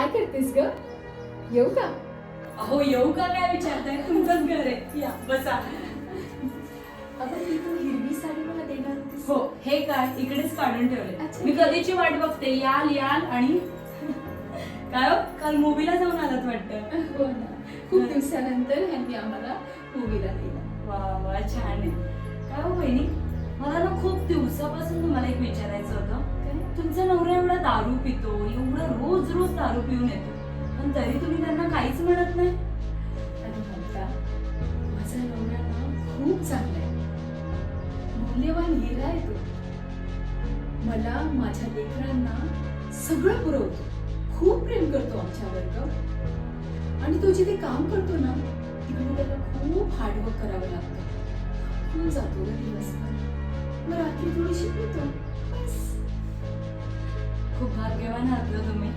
काय करतेस ग? येऊ का? अहो येऊ का काय विचारताय? तुमचंच घर आहे, या बसा. अगं ती तू हिरवी साडी मला देणार होतीस. हो, हे काय इकडेच काढून ठेवले. अच्छा. मी कधीची वाट बघते, याल याल आणि काय हो, काल मूवीला जाऊन आलात वाटतं. हो ना, खूप दिवसानंतर ह्यांनी आम्हाला मूवीला नेलं. वा वा, छान आहे. काय हो बहिणी, मला ना खूप दिवसापासून तुम्हाला एक विचारायचं होतं. काय? तुमचा नवरा एवढा दारू पितो, एवढा रोज रोज दारू पिऊन येतो, पण तरी तुम्ही त्यांना काहीच म्हणत नाही. आणि ममता, माझा नवरा ना खूप चांगला आहे, मूल्यवान हिरा आहे तो. मला माझ्या लेकरांना सगळं पुरवतो, खूप प्रेम करतो आमच्यावर ग. आणि तो जिथे काम करतो ना तिकडे त्याला खूप हार्डवर्क करावं लागतं. थकून जातो ग दिवसभर, मग रात्री थोडीशी पितो बस. खूप भाग्यवान आहात ना तुम्ही.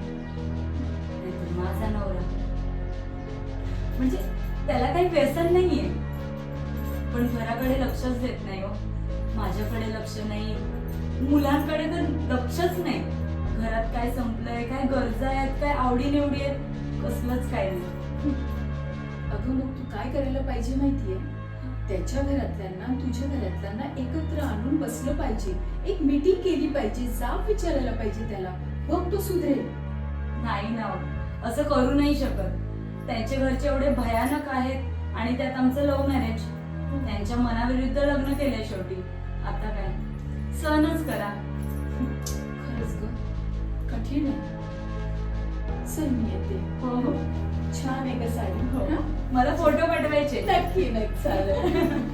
नाहीतर माझा नवरा म्हणजे त्याला काही व्यसन नाहीये, पण घराकडे लक्षच देत नाही हो. माझ्याकडे लक्ष नाही, मुलांकडे तर लक्षच नाही. घरात काय संपलंय, काय गरजा आहेत, काय आवडी निवडी आहेत, कसलंच काय नाही. अगं मग तू काय करायला पाहिजे माहितीये? त्याच्या घरातल्यांना तुझ्या घरातल्यांना एकत्र आणून बसलं पाहिजे, एक मीटिंग केली पाहिजे, जाब विचारायला पाहिजे त्याला, बघ तो सुधरेल. नाही ना हो, असं करू नाही शकत. त्यांचे घरचे एवढे भयानक आहेत आणि त्यात आमचं लव्ह मॅरेज. त्यांच्या मनाविरुद्ध लग्न केलंय शेवटी. आता काय, सहनच करा. खरंच ग, कठीण आहे. चल मी येते. हो हो, छान आहे का साडी? हो. हं? मला फोटो पाठवायचे. नक्की नक्की चालेल.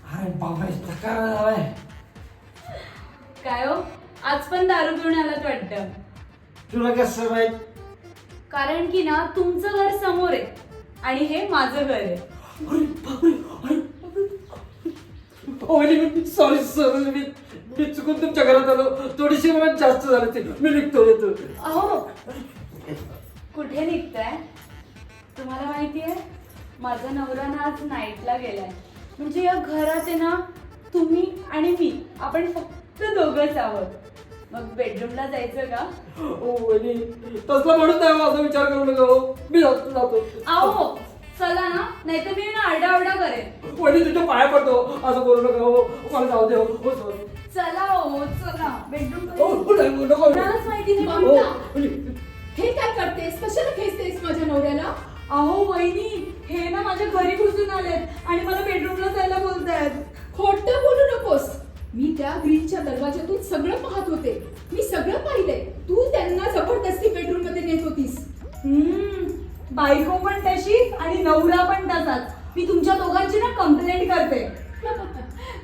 अरे बाबा, इतका काय झालाय? काय हो, आज पण दारू पिऊन आलात वाटतं. तुला कसं माहित? कारण की ना तुमचं घर समोर आहे आणि हे माझं घर आहे. अरे बापरे, अरे बापरे. सॉरी सर, मी चुकून तुमच्या घरात आलो. थोडीशी मला जास्त झालं ते. मी निघतो येतो. अहो, कुठे निघताय? तुम्हाला माहितीये, माझा नवरा ना आज नाईटला गेलाय. म्हणजे या घरात आहे ना तुम्ही आणि मी, आपण फक्त दोघंच आहोत. मग बेडरूमला जायचं का? ओ वहिनी, तसला म्हणून नाही, माझा विचार करू नका हो. मी जातो. अहो चला ना, नाहीतर मी ना आरडाओरडा करेन. वहिनी, तुझ्या पाया पडतो, असं करू नका हो. मला जाऊ दे हो. हो सॉरी. चला हो, चला बेडरूम. हो नाही, नको. कोणालाच माहिती नाही. हो, वहिनी. हे काय करतेस? कशाला खेचतेस माझ्या नवऱ्याला? अहो वहिनी, हे ना माझ्या घरी घुसून आलेत आणि मला बेडरूमला जायला बोलतायत. खोटं बोलू नकोस. मी त्या ग्रिलच्या दरवाजातून सगळं पाहत होते, मी सगळं पाहिलंय. तू त्यांना जबरदस्ती बेडरूम मध्ये नेत होतीस. बायको पण तशीच आणि नवरा पण तसाच. मी तुमच्या दोघांची ना कंप्लेंट करते.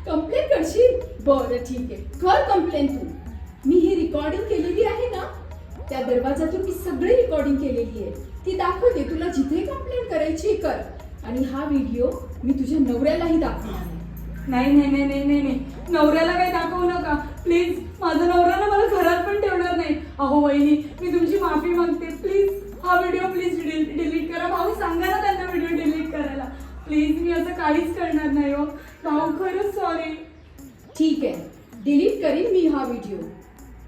कंप्लेंट करशील? बरं ठीक आहे, कर कंप्लेंट तू. मी ही रेकॉर्डिंग केलेली आहे ना, त्या दरवाजातून मी सगळी रेकॉर्डिंग केलेली आहे, ती दाखवते तुला. जिथे कंप्लेंट करायची कर. आणि हा व्हिडिओ मी तुझ्या नवऱ्यालाही दाखवणार आहे. नाही नाही नाही नाही नाही नाही, नवऱ्याला काही दाखवू नका प्लीज. माझा नवरा ना मला घरात पण ठेवणार नाही. अहो वहिनी, मी तुमची माफी मागते. प्लीज हा व्हिडिओ प्लीज डिलीट करा. भाऊ सांगा ना त्यांना व्हिडिओ डिलीट करायला प्लीज. मी असं काहीच करणार नाही हो भाऊ, खरंच सॉरी. ठीक आहे, डिलीट करीन मी हा व्हिडिओ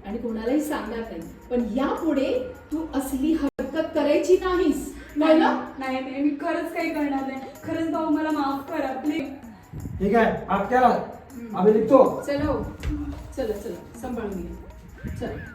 आणि कोणालाही सांगणार नाही. पण यापुढे तू असली हरकत करायची नाहीस. नाही कळलं? नाही नाही, मी खरंच काही करणार नाही. खरंच भाऊ मला माफ करा प्लीज. ठीक आहे, आत करा. आम्ही निघतो. चला हो. चला चला, सांभाळून घे. चला.